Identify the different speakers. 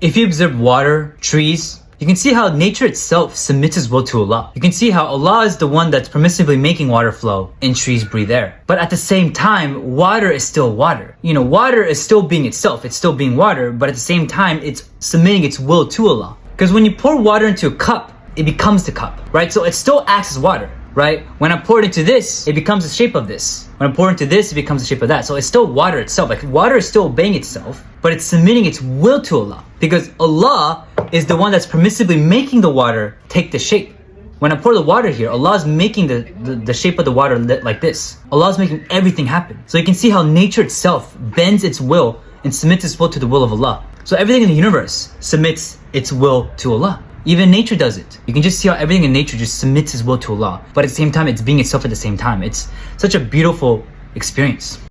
Speaker 1: If you observe water, trees, you can see how nature itself submits its will to Allah. You can see how Allah is the one that's permissively making water flow and trees breathe air. But at the same time, water is still water. Water is still being itself. It's still being water, but at the same time, it's submitting its will to Allah. Because when you pour water into a cup, it becomes the cup, right? So it still acts as water, right? When I pour it into this, it becomes the shape of this. When I pour into this, it becomes the shape of that. So it's still water itself. Like water is still obeying itself, but it's submitting its will to Allah. Because Allah is the one that's permissively making the water take the shape. When I pour the water here, Allah is making the shape of the water like this. Allah is making everything happen. So you can see how nature itself bends its will and submits its will to the will of Allah. So everything in the universe submits its will to Allah. Even nature does it. You can just see how everything in nature just submits its will to Allah. But at the same time, it's being itself at the same time. It's such a beautiful experience.